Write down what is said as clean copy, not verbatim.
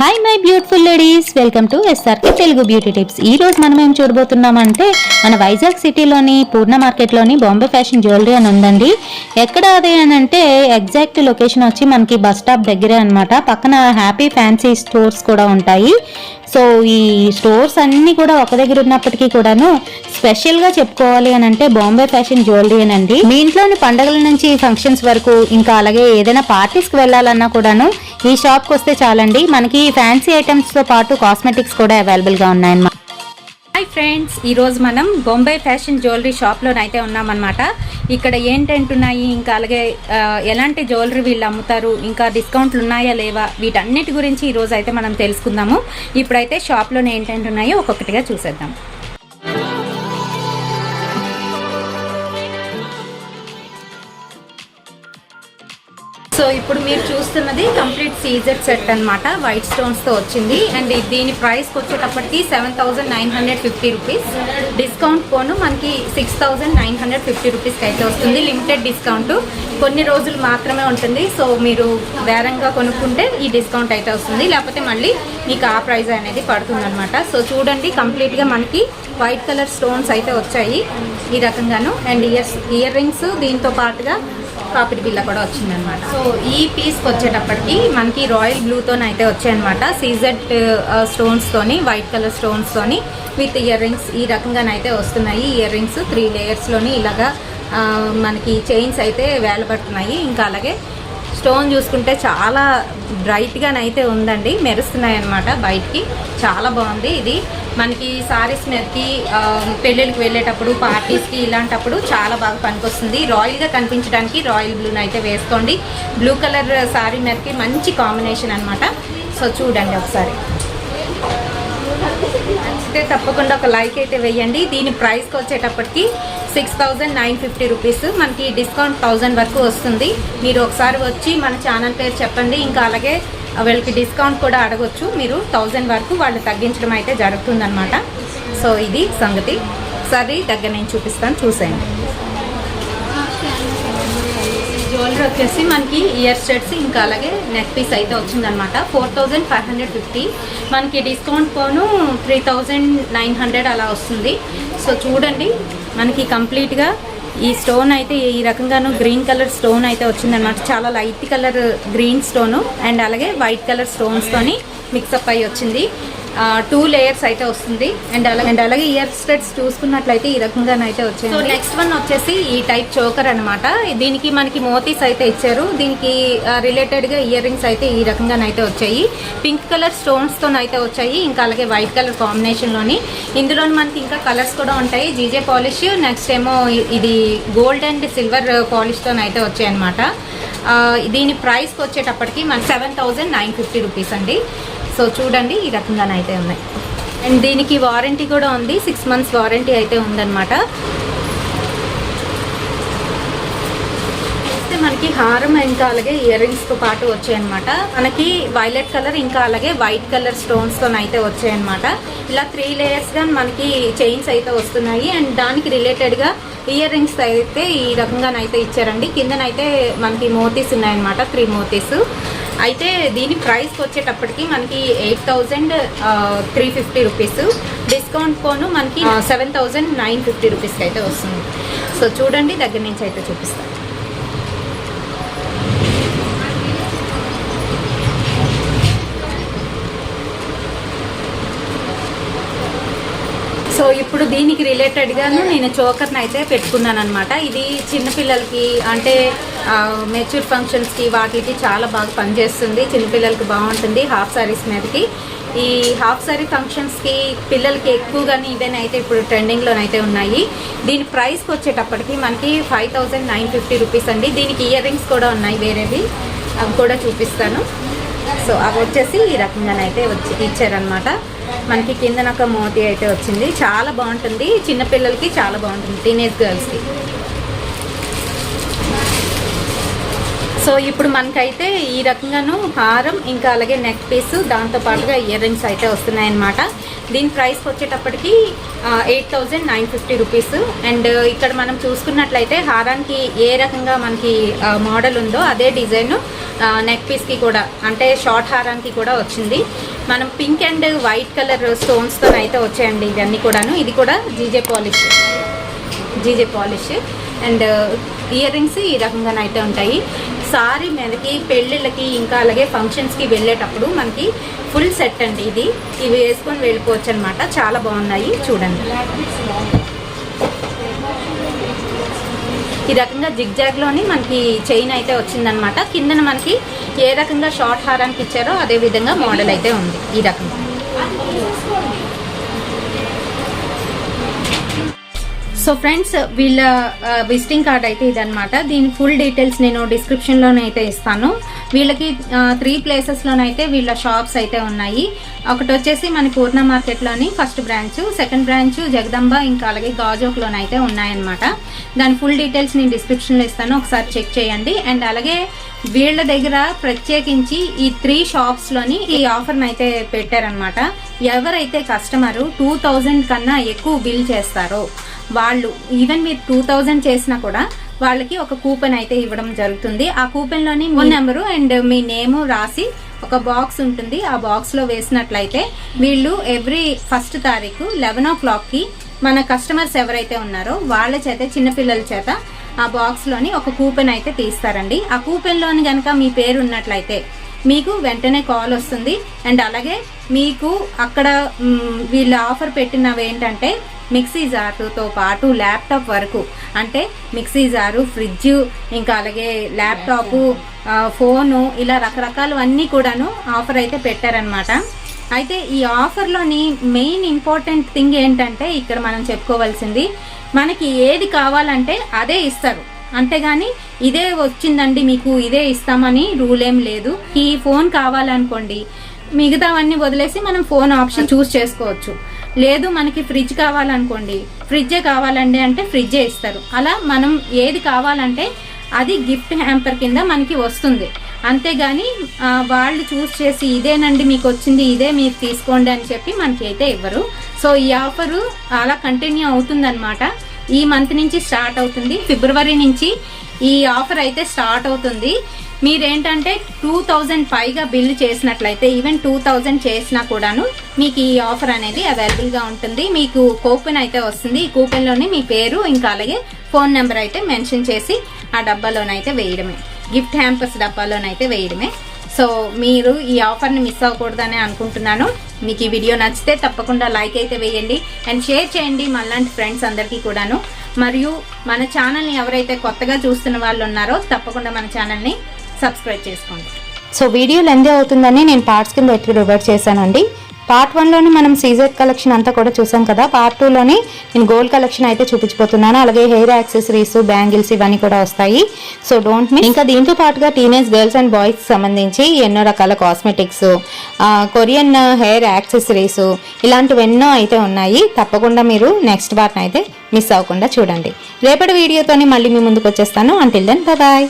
Hi my beautiful ladies, welcome to SRK Telugu beauty tips. ఈ రోజు మనం ఏం చూడబోతున్నామంటే మన వైజాగ్ సిటీలోని పూర్ణ మార్కెట్లోని బాంబే ఫ్యాషన్ జ్యువెలరీ అని ఉందండి. ఎక్కడ అది అని అంటే ఎగ్జాక్ట్ లొకేషన్ వచ్చి మనకి బస్ స్టాప్ దగ్గరే అనమాట. పక్కన హ్యాపీ ఫ్యాన్సీ స్టోర్స్ కూడా ఉంటాయి. సో ఈ స్టోర్స్ అన్నీ కూడా ఒక దగ్గర ఉన్నప్పటికీ కూడాను స్పెషల్గా చెప్పుకోవాలి అని అంటే బాంబే ఫ్యాషన్ జ్యువెలరీ అనండి. మీ ఇంట్లోని పండుగల నుంచి ఫంక్షన్స్ వరకు, ఇంకా అలాగే ఏదైనా పార్టీస్కి వెళ్ళాలన్నా కూడాను ఈ షాప్కి వస్తే చాలండి. మనకి ఫ్యాన్సీ ఐటమ్స్తో పాటు కాస్మెటిక్స్ కూడా అవైలబుల్గా ఉన్నాయన్నమాట. హాయ్ ఫ్రెండ్స్, ఈరోజు మనం బొంబే ఫ్యాషన్ జ్యువెలరీ షాప్లోనైతే ఉన్నామన్నమాట. ఇక్కడ ఏంటంటున్నాయి, ఇంకా అలాగే ఎలాంటి జ్యువెలరీ వీళ్ళు అమ్ముతారు, ఇంకా డిస్కౌంట్లు ఉన్నాయా లేవా, వీటన్నిటి గురించి ఈరోజు అయితే మనం తెలుసుకుందాము. ఇప్పుడైతే షాప్లోనే ఏంటంటున్నాయో ఒక్కొక్కటిగా చూసేద్దాం. సో ఇప్పుడు మీరు చూస్తున్నది కంప్లీట్ సీజెడ్ సెట్ అనమాట. వైట్ స్టోన్స్తో వచ్చింది. అండ్ దీని ప్రైస్కి వచ్చేటప్పటికి 7,950 రూపీస్. డిస్కౌంట్ పోను మనకి 6,950 రూపీస్కి అయితే వస్తుంది. లిమిటెడ్ డిస్కౌంట్, కొన్ని రోజులు మాత్రమే ఉంటుంది. సో మీరు బేరంగా కొనుక్కుంటే ఈ డిస్కౌంట్ అయితే వస్తుంది, లేకపోతే మళ్ళీ మీకు ఆ ప్రైస్ అనేది పడుతుంది అనమాట. సో చూడండి, కంప్లీట్గా మనకి వైట్ కలర్ స్టోన్స్ అయితే వచ్చాయి ఈ రకంగాను. అండ్ ఇయర్ రింగ్స్ దీంతో పాటుగా పాపిడి బిల్ల కూడా వచ్చిందనమాట. సో ఈ పీస్కి వచ్చేటప్పటికి మనకి రాయల్ బ్లూతోనైతే వచ్చాయన్నమాట. సీజెడ్ స్టోన్స్తోని, వైట్ కలర్ స్టోన్స్తోని విత్ ఇయర్ రింగ్స్ ఈ రకంగానైతే వస్తున్నాయి. ఇయర్ రింగ్స్ 3 లేయర్స్లోని ఇలాగా మనకి చైన్స్ అయితే వేలబడుతున్నాయి. ఇంకా అలాగే స్టోన్ చూసుకుంటే చాలా బ్రైట్గానైతే ఉందండి, మెరుస్తున్నాయి అన్నమాట బయటికి. చాలా బాగుంది. ఇది మనకి సారీస్ మీదకి, పెళ్ళిళ్ళకి వెళ్ళేటప్పుడు, పార్టీస్కి ఇలాంటప్పుడు చాలా బాగా పనికొస్తుంది. రాయల్గా కనిపించడానికి రాయల్ బ్లూని అయితే వేసుకోండి. బ్లూ కలర్ సారీ మీదకి మంచి కాంబినేషన్ అనమాట. సో చూడండి ఒకసారి, నచ్చితే తప్పకుండా ఒక లైక్ అయితే వేయండి. దీని ప్రైస్కి వచ్చేటప్పటికి 6,950 రూపీస్. మనకి డిస్కౌంట్ 1000 వరకు వస్తుంది. మీరు ఒకసారి వచ్చి మన ఛానల్ పేరు చెప్పండి. ఇంకా అలాగే వీళ్ళకి డిస్కౌంట్ కూడా అడగొచ్చు. మీరు 1000 వరకు వాళ్ళు తగ్గించడం అయితే జరుగుతుందన్నమాట. సో ఇది సంగతి. ఒకసారి దగ్గర నేను చూపిస్తాను, చూసేయండి. జ్యువెలరీ వచ్చేసి మనకి ఇయర్ స్టడ్స్, ఇంకా అలాగే నెక్ పీస్ అయితే వచ్చిందనమాట. 4,550. మనకి డిస్కౌంట్ పోను 3,900 అలా వస్తుంది. సో చూడండి, మనకి కంప్లీట్గా ఈ స్టోన్ అయితే ఈ రకంగాను గ్రీన్ కలర్ స్టోన్ అయితే వచ్చిందనమాట. చాలా light colour green stone and అలాగే వైట్ కలర్ స్టోన్స్తోని మిక్సప్ అయ్యి వచ్చింది. 2 లేయర్స్ అయితే వస్తుంది. అండ్ అలాగే ఇయర్ స్టడ్స్ చూసుకున్నట్లయితే ఈ రకంగానైతే వచ్చాయి. సో నెక్స్ట్ వన్ వచ్చేసి ఈ టైప్ చోకర్ అనమాట. దీనికి మనకి మోతీస్ అయితే ఇచ్చారు. దీనికి రిలేటెడ్గా ఇయర్ రింగ్స్ అయితే ఈ రకంగానైతే వచ్చాయి. పింక్ కలర్ స్టోన్స్తోనైతే వచ్చాయి. ఇంకా అలాగే వైట్ కలర్ కాంబినేషన్లోని. ఇందులో మనకి ఇంకా కలర్స్ కూడా ఉంటాయి. జీజే పాలిష్, నెక్స్ట్ ఏమో ఇది గోల్డ్ అండ్ సిల్వర్ పాలిష్తోనైతే వచ్చాయి అనమాట. దీని ప్రైస్కి వచ్చేటప్పటికి మనకి 7,950 రూపీస్ అండి. సో చూడండి, ఈ రకంగానైతే ఉన్నాయి. అండ్ దీనికి వారంటీ కూడా ఉంది. 6 months వారంటీ అయితే ఉందన్నమాట. మనకి హారం ఇంకా అలాగే ఇయర్ రింగ్స్తో పాటు వచ్చాయన్నమాట. మనకి వైలెట్ కలర్ ఇంకా అలాగే వైట్ కలర్ స్టోన్స్తో అయితే వచ్చాయన్నమాట. ఇలా 3 లేయర్స్గా మనకి చైన్స్ అయితే వస్తున్నాయి. అండ్ దానికి రిలేటెడ్గా ఇయర్ రింగ్స్ అయితే ఈ రకంగానైతే ఇచ్చారండి. కిందనైతే మనకి మోతీస్ ఉన్నాయన్నమాట, 3 మోతీస్. అయితే దీని ప్రైస్కి వచ్చేటప్పటికి మనకి 8,350 రూపీస్. డిస్కౌంట్ పోను మనకి 7,950 రూపీస్కి అయితే వస్తుంది. సో చూడండి, దగ్గర నుంచి అయితే చూపిస్తాను. సో ఇప్పుడు దీనికి రిలేటెడ్గాను నేను చోకర్ని అయితే పెట్టుకున్నాను అనమాట. ఇది చిన్నపిల్లలకి అంటే మెచ్యూర్ ఫంక్షన్స్కి వాటికి చాలా బాగా పనిచేస్తుంది. చిన్నపిల్లలకి బాగుంటుంది. హాఫ్ సారీస్ మీదకి, ఈ హాఫ్ సారీ ఫంక్షన్స్కి పిల్లలకి ఎక్కువగానే ఇవేనైతే ఇప్పుడు ట్రెండింగ్లోనైతే ఉన్నాయి. దీని ప్రైస్కి వచ్చేటప్పటికి మనకి 5,950 రూపీస్ అండి. దీనికి ఇయర్ రింగ్స్ కూడా ఉన్నాయి వేరేవి, అవి కూడా చూపిస్తాను. సో అవి వచ్చేసి ఈ రకంగానైతే ఇచ్చారనమాట. మనకి కిందన ఒక మోతీ అయితే వచ్చింది. చాలా బాగుంటుంది, చిన్నపిల్లలకి చాలా బాగుంటుంది, టీనేజ్ గర్ల్స్కి. సో ఇప్పుడు మనకైతే ఈ రకంగాను హారం ఇంకా అలాగే నెక్ పీస్ దాంతో పాటుగా ఇయర్ రింగ్స్ అయితే వస్తున్నాయన్నమాట. దీని ప్రైస్కి వచ్చేటప్పటికి 8,950 రూపీస్. అండ్ ఇక్కడ మనం చూసుకున్నట్లయితే హారానికి ఏ రకంగా మనకి మోడల్ ఉందో అదే డిజైన్ నెక్ పీస్కి కూడా, అంటే షార్ట్ హారానికి కూడా వచ్చింది. మనం పింక్ అండ్ వైట్ కలర్ స్టోన్స్తో అయితే వచ్చాయండి ఇవన్నీ కూడాను. ఇది కూడా GJ polish and ear rings ఈ రకంగానైతే ఉంటాయి. సారీ మీదకి పెళ్ళిళ్ళకి ఇంకా అలాగే ఫంక్షన్స్కి వెళ్ళేటప్పుడు మనకి ఫుల్ సెట్ అండి ఇది. ఇవి వేసుకొని వెళ్ళిపోవచ్చు అనమాట. చాలా బాగున్నాయి చూడండి. ఈ రకంగా జిగ్జాగ్లోని మనకి చైన్ అయితే వచ్చిందనమాట. కిందన మనకి ఏ రకంగా షార్ట్ హారానికి ఇచ్చారో అదే విధంగా మోడల్ అయితే ఉంది ఈ రకంగా. సో ఫ్రెండ్స్, వీళ్ళ విజిటింగ్ కార్డ్ అయితే ఇదనమాట. దీని ఫుల్ డీటెయిల్స్ నేను డిస్క్రిప్షన్లోనైతే ఇస్తాను. వీళ్ళకి 3 ప్లేసెస్లోనైతే వీళ్ళ షాప్స్ అయితే ఉన్నాయి. ఒకటి వచ్చేసి మన పూర్ణ మార్కెట్లోని first branch, second branch Jagadamba ఇంకా అలాగే గాజోక్లోనైతే ఉన్నాయన్నమాట. దాని ఫుల్ డీటెయిల్స్ నేను డిస్క్రిప్షన్లో ఇస్తాను, ఒకసారి చెక్ చేయండి. అండ్ అలాగే వీళ్ళ దగ్గర ప్రత్యేకించి ఈ 3 షాప్స్లోని ఈ ఆఫర్ని అయితే పెట్టారనమాట. ఎవరైతే కస్టమరు 2000 కన్నా ఎక్కువ బిల్ చేస్తారో వాళ్ళు, ఈవెన్ మీరు 2000 చేసినా కూడా వాళ్ళకి ఒక కూపన్ అయితే ఇవ్వడం జరుగుతుంది. ఆ కూపన్ లోని మీ నెంబరు అండ్ మీ నేము రాసి ఒక బాక్స్ ఉంటుంది. ఆ బాక్స్ లో వేసినట్లయితే వీళ్ళు ఎవ్రీ 1st తారీఖు 11 o'clockకి మన కస్టమర్స్ ఎవరైతే ఉన్నారో వాళ్ళ చేత, చిన్నపిల్లల చేత ఆ బాక్స్ లోని ఒక కూపన్ అయితే తీస్తారండి. ఆ కూపన్ లోని కనుక మీ పేరు ఉన్నట్లయితే మీకు వెంటనే కాల్ వస్తుంది. అండ్ అలాగే మీకు అక్కడ వీళ్ళ ఆఫర్ పెట్టినవి ఏంటంటే మిక్సీ జారుతో పాటు ల్యాప్టాప్ వరకు, అంటే మిక్సీ జారు, ఫ్రిడ్జ్ ఇంకా అలాగే ల్యాప్టాప్, ఫోను, ఇలా రకరకాలవన్నీ కూడాను ఆఫర్ అయితే పెట్టారనమాట. అయితే ఈ ఆఫర్లోని మెయిన్ ఇంపార్టెంట్ థింగ్ ఏంటంటే ఇక్కడ మనం చెప్పుకోవాల్సింది, మనకి ఏది కావాలంటే అదే ఇస్తారు. అంతేగాని ఇదే వచ్చిందండి మీకు ఇదే ఇస్తామని రూల్ ఏం లేదు. ఈ ఫోన్ కావాలనుకోండి, మిగతావన్నీ వదిలేసి మనం ఫోన్ ఆప్షన్ చూస్ చేసుకోవచ్చు. లేదు మనకి ఫ్రిడ్జ్ కావాలనుకోండి, ఫ్రిడ్జే కావాలండి అంటే ఫ్రిడ్జే ఇస్తారు. అలా మనం ఏది కావాలంటే అది గిఫ్ట్ హ్యాంపర్ కింద మనకి వస్తుంది. అంతేగాని వాళ్ళు చూస్ చేసి ఇదేనండి మీకు వచ్చింది, ఇదే మీరు తీసుకోండి అని చెప్పి మనకి అయితే ఇవ్వరు. సో ఈ ఆఫరు అలా కంటిన్యూ అవుతుందన్నమాట. ఈ మంత్ నుంచి స్టార్ట్ అవుతుంది, ఫిబ్రవరి నుంచి ఈ ఆఫర్ అయితే స్టార్ట్ అవుతుంది. మీరేంటంటే 2000 పైగా బిల్ చేసినట్లయితే, ఈవెన్ 2000 చేసినా కూడాను మీకు ఈ ఆఫర్ అనేది అవైలబుల్గా ఉంటుంది. మీకు కూపన్ అయితే వస్తుంది. ఈ కూపన్లోనే మీ పేరు ఇంకా అలాగే ఫోన్ నెంబర్ అయితే మెన్షన్ చేసి ఆ డబ్బాలోనైతే వేయడమే, గిఫ్ట్ హ్యాంపర్స్ డబ్బాలోనైతే వేయడమే. సో మీరు ఈ ఆఫర్ని మిస్ అవ్వకూడదని అనుకుంటున్నాను. మీకు ఈ వీడియో నచ్చితే తప్పకుండా లైక్ అయితే వేయండి అండ్ షేర్ చేయండి మనలాంటి ఫ్రెండ్స్ అందరికీ కూడాను. మరియు మన ఛానల్ని ఎవరైతే కొత్తగా చూస్తున్న వాళ్ళు ఉన్నారో తప్పకుండా మన ఛానల్ని సబ్స్క్రైబ్ చేసుకోండి. సో వీడియో లెంత్ అవుతుందని నేను పార్ట్స్ కింద ఎట్లా డివైడ్ చేశానండి. పార్ట్ 1లోని మనం సీజెడ్ కలెక్షన్ అంతా కూడా చూసాం కదా. పార్ట్ 2లోని నేను గోల్డ్ కలెక్షన్ అయితే చూపించబోతున్నాను. అలాగే హెయిర్ యాక్సెసరీస్, బ్యాంగిల్స్ ఇవన్నీ కూడా వస్తాయి. So don't miss. ఇంకా దీంతో పాటుగా టీనేజ్ గర్ల్స్ అండ్ బాయ్స్ సంబంధించి ఎన్నో రకాల కాస్మెటిక్స్, కొరియన్ హెయిర్ యాక్సెసరీస్ ఇలాంటివి ఎన్నో అయితే ఉన్నాయి. తప్పకుండా మీరు నెక్స్ట్ పార్ట్ అయితే మిస్ అవ్వకుండా చూడండి. రేపటి వీడియోతోని మళ్ళీ మీ ముందుకు వచ్చేస్తాను. Until then bye.